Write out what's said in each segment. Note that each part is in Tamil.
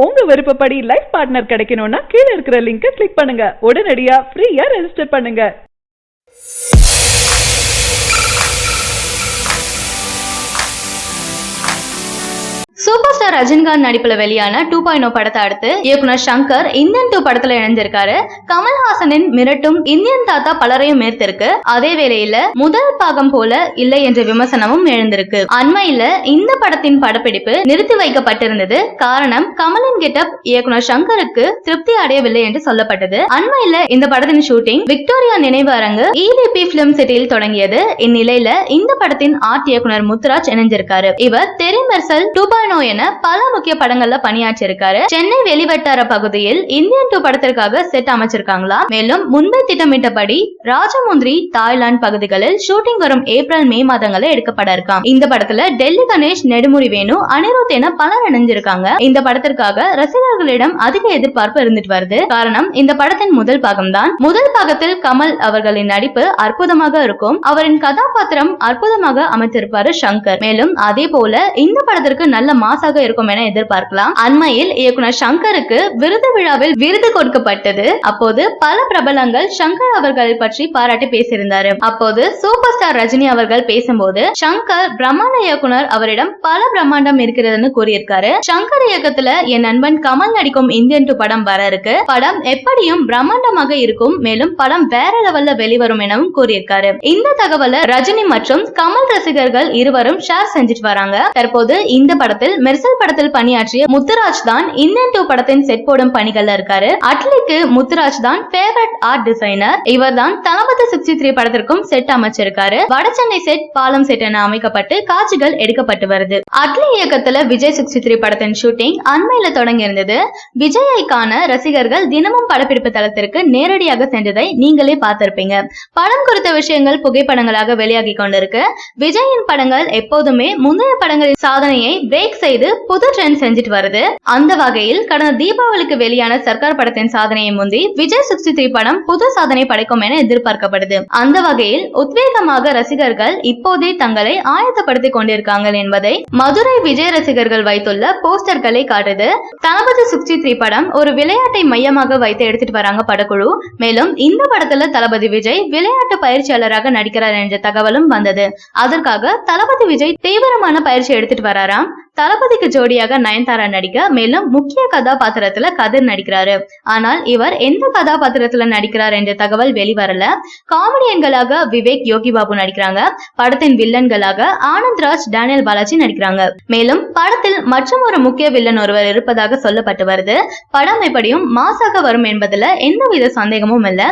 உங்க விருப்பப்படி லைஃப் பார்ட்னர் கிடைக்கணும்னா கீழே இருக்கிற லிங்கை கிளிக் பண்ணுங்க. உடனடியா ஃப்ரீயா ரெஜிஸ்டர் பண்ணுங்க. சூப்பர் ஸ்டார் ரஜினிகாந்த் நடிப்புல வெளியான 2.0 படத்தை அடுத்து இயக்குனர் சங்கர் இந்தியன் 2 படத்துல இணைஞ்சிருக்காரு. கமல்ஹாசனின் மிரட்டும் இந்தியன் தாத்தா பலரையும் மேற்திருக்கு. அதே வேளையில முதல் பாகம் போல இல்லை என்ற விமர்சனமும் எழுந்திருக்கு. அண்மையில இந்த படத்தின் படப்பிடிப்பு நிறுத்தி வைக்கப்பட்டிருந்தது. காரணம் கமலின் கெட்டப் இயக்குனர் சங்கருக்கு திருப்தி அடையவில்லை என்று சொல்லப்பட்டது. அண்மையில இந்த படத்தின் ஷூட்டிங் விக்டோரியா நினைவு அரங்கு EVP பிலிம் சிட்டியில் தொடங்கியது. இந்நிலையில இந்த படத்தின் ஆர்ட் இயக்குனர் முத்துராஜ் இணைஞ்சிருக்காரு. இவர் தெரிமெர்சல் 2.0 என பல முக்கிய படங்கள்ல பணியாற்றி இருக்காரு. சென்னை வெளிவட்டார பகுதியில் இந்தியன் 2 படத்திற்காக செட் அமைச்சிருக்காங்களா. மேலும் முன்பே திட்டமிட்டபடி ராஜமுந்திரி, தாய்லாந்து பகுதிகளில் ஷூட்டிங் வரும் ஏப்ரல், மே மாதங்களில் எடுக்கப்பட இருக்காம். இந்த படத்துல டெல்லி கணேஷ், நெடுமுடி வேணு, அனிருத் என பலர் இணைஞ்சிருக்காங்க. இந்த படத்திற்காக ரசிகர்களிடம் அதிக எதிர்பார்ப்பு இருந்துட்டு வருது. காரணம், இந்த படத்தின் முதல் பாகம் தான். முதல் பாகத்தில் கமல் அவர்களின் நடிப்பு அற்புதமாக இருக்கும். அவரின் கதாபாத்திரம் அற்புதமாக அமைத்திருப்பாரு சங்கர். மேலும் அதே போல இந்த படத்திற்கு நல்ல மாசாக இருக்கும் என எதிர்பார்க்கலாம். அண்மையில் இயக்குனர் சங்கருக்கு விருது விழாவில் விருது கொடுக்கப்பட்டது. அப்போது பல பிரபலங்கள் சங்கர் அவர்களை பற்றி பாராட்டி பேசியிருந்தாரு. அப்போது சூப்பர் ஸ்டார் ரஜினி அவர்கள் பேசும்போது சங்கர் பிரம்மாண்ட இயக்குனர், அவரிடம் பல பிரம்மாண்டம் இருக்கிறதுன்னு கூறியிருக்காரு. சங்கர் இயக்கத்துல என் நண்பன் கமல் நடிக்கும் இந்தியன் 2 படம் வர இருக்கு. படம் எப்படியும் பிரம்மாண்டமாக இருக்கும். மேலும் படம் வேற லெவல்ல வெளிவரும் எனவும் கூறியிருக்காரு. இந்த தகவலை ரஜினி மற்றும் கமல் ரசிகர்கள் இருவரும் ஷேர் செஞ்சுட்டு வராங்க. தற்போது இந்த படத்தில் மெர்சல் படத்தில் பணியாற்றிய முத்துராஜ் தான் இந்தியன் 2 படத்தின் செட் போடும் பணிகள்ல இருக்காரு. அட்லிக்கு முத்துராஜ் தான் ஃபேவரட் ஆர்ட் டிசைனர். இவர் தான் தளபதி 63 படத்திற்கும் செட் அமைச்சிருக்காரு. வடசென்னை செட், பாலம் செட் என அமைக்கப்பட்டு காட்சிகள் எடுக்கப்பட்டு வருது. அட்லி இயக்கத்துல விஜய் 63 படத்தின் ஷூட்டிங் அண்மையில தொடங்கி இருந்தது. விஜயை காண ரசிகர்கள் தினமும் படப்பிடிப்பு தளத்திற்கு நேரடியாக சென்றதை நீங்களே பார்த்திருப்பீங்க. படம் குறித்த விஷயங்கள் புகைப்படங்களாக வெளியாகி கொண்டிருக்கு. விஜயின் படங்கள் எப்போதுமே முந்தைய படங்களின் சாதனையை பிரேக் செய்து புது ட்ரெண்ட் செஞ்சுட்டு வருது. அந்த வகையில் கடந்த தீபாவளிக்கு வெளியான சர்க்கார் படத்தின் சாதனையை முந்தி விஜய் 63 படம் புது சாதனை படைக்கும் என எதிர்பார்க்கப்படுது. அந்த வகையில் உத்வேகமாக ரசிகர்கள் இப்போதே தங்களை ஆயத்தப்படுத்திக் கொண்டிருக்காங்க என்பதை மதுரை விஜய் ரசிகர்கள் வைத்துள்ள போஸ்டர்களை காட்டுது. தளபதி 63 படம் ஒரு விளையாட்டை மையமாக வைத்து எடுத்துட்டு வராங்க படக்குழு. மேலும் இந்த படத்துல தளபதி விஜய் விளையாட்டு பயிற்சியாளராக நடிக்கிறார் என்ற தகவலும் வந்தது. அதற்காக தளபதி விஜய் தீவிரமான பயிற்சி எடுத்துட்டு வராராம். தளபதிக்கு ஜோடியாக நயன்தாரா நடிக்க, மேலும் முக்கிய கதாபாத்திரத்துல கதிர் நடிக்கிறாரு. ஆனால் இவர் எந்த கதாபாத்திரத்துல நடிக்கிறார் என்ற தகவல் வெளிவரல. காமெடியன்களாக விவேக், யோகி பாபு நடிக்கிறாங்க. படத்தின் வில்லன்களாக ஆனந்த்ராஜ், டேனியல் பாலாஜி நடிக்கிறாங்க. மேலும் படத்தில் மற்றும் ஒரு முக்கிய வில்லன் ஒருவர் இருப்பதாக சொல்லப்பட்டு வருது. படம் எப்படியும் மாசாக வரும் என்பதுல எந்தவித சந்தேகமும் இல்ல.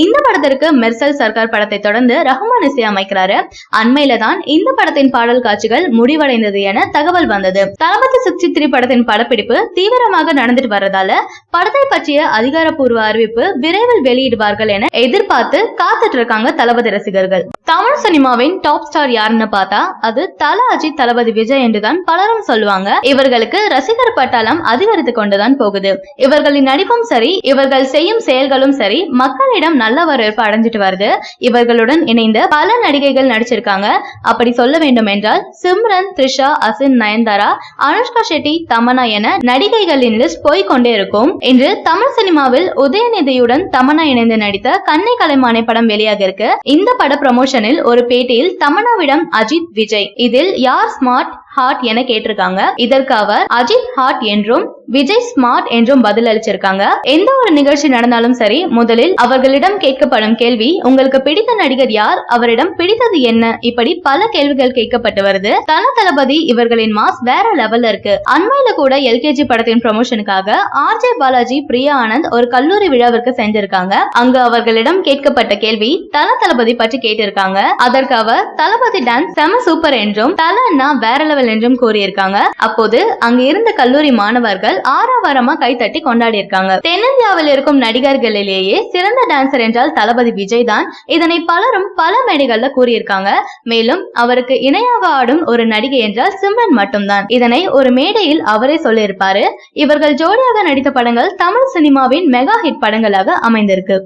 இந்த படத்திற்கு மெர்சல் சர்க்கார் படத்தை தொடர்ந்து ரஹ்மான் இசை அமைக்கிறாரு. அண்மையில தான் இந்த படத்தின் பாடல் காட்சிகள் முடிவடைந்தது என தகவல் வந்தது. தளபதி 63 படத்தின் படப்பிடிப்பு தீவிரமாக நடந்துட்டு வரதால படத்தை பற்றிய அதிகாரப்பூர்வ அறிவிப்பு விரைவில் வெளியிடுவார்கள் என எதிர்பார்த்து காத்துட்டு இருக்காங்க தளபதி ரசிகர்கள். தமிழ் சினிமாவின் டாப் ஸ்டார் யாருன்னு பார்த்தா அது தல அஜித், தளபதி விஜய் என்றுதான் பலரும் சொல்லுவாங்க. இவர்களுக்கு ரசிகர் பட்டாளம் அதிகரித்து கொண்டுதான் போகுது. இவர்களின் நடிப்பும் சரி, இவர்கள் செய்யும் செயல்களும் சரி, மக்களிடம் நல்ல வரவேற்பு அடைஞ்சிட்டு வருது. இவர்களுடன் இணைந்த பல நடிகைகள் நடிச்சிருக்காங்க. அப்படி சொல்ல வேண்டும் என்றால் சிம்ரன், த்ரிஷா, அசின், நயன்தாரா, அனுஷ்கா ஷெட்டி, தமன்னா என நடிகைகளின் லிஸ்ட் போய்கொண்டே இருக்கும். இன்று தமிழ் சினிமாவில் உதயநிதியுடன் தமன்னா இணைந்து நடித்த கண்ணை கலைமானை படம் வெளியாக இருக்கு. இந்த பட ப்ரமோஷனில் ஒரு பேட்டியில் தமன்னாவிடம் அஜித், விஜய் இதில் யார் ஸ்மார்ட், ஹார்ட் என கேட்டிருக்காங்க. இதற்கு அவர் அஜித் ஹார்ட் என்றும் விஜய் ஸ்மார்ட் என்றும் பதில் அளிச்சிருக்காங்க. எந்த ஒரு நிகழ்ச்சி நடந்தாலும் சரி, முதலில் அவர்களிடம் கேட்கப்படும் கேள்வி உங்களுக்கு பிடித்த நடிகர் யார், அவரிடம் பிடித்தது என்ன, இப்படி பல கேள்விகள் கேட்கப்பட்டு வருது. தளபதி இவர்களின் மாஸ் வேற லெவல்ல இருக்கு. அண்மையில கூட LKG படத்தின் ப்ரமோஷனுக்காக RJ பாலாஜி, பிரியா ஆனந்த் ஒரு கல்லூரி விழாவிற்கு சென்றிருக்காங்க. அங்கு அவர்களிடம் கேட்கப்பட்ட கேள்வி தளபதி பற்றி கேட்டிருக்காங்க. அதற்கு அவர் தளபதி டான்ஸ் செம சூப்பர் என்றும் தலன்னா வேற லெவல் என்றும் கூறியிருக்காங்க. அப்போது அங்கு இருந்த கல்லூரி மாணவர்கள் ஆரவாரமா கைத்தட்டி கொண்டாடி இருக்காங்க. தென்னிந்தியாவில் இருக்கும் நடிகர்களிலேயே சிறந்த டான்சர் என்றால் தளபதி விஜய் தான். இதனை பலரும் பல மேடைகள்ல கூறியிருக்காங்க. மேலும் அவருக்கு இணையாக ஆடும் ஒரு நடிகை என்றால் சிம்ரன் மட்டும்தான். இதனை ஒரு மேடையில் அவரே சொல்லியிருப்பாரு. இவர்கள் ஜோடியாக நடித்த படங்கள் தமிழ் சினிமாவின் மெகா ஹிட் படங்களாக அமைந்திருக்கு.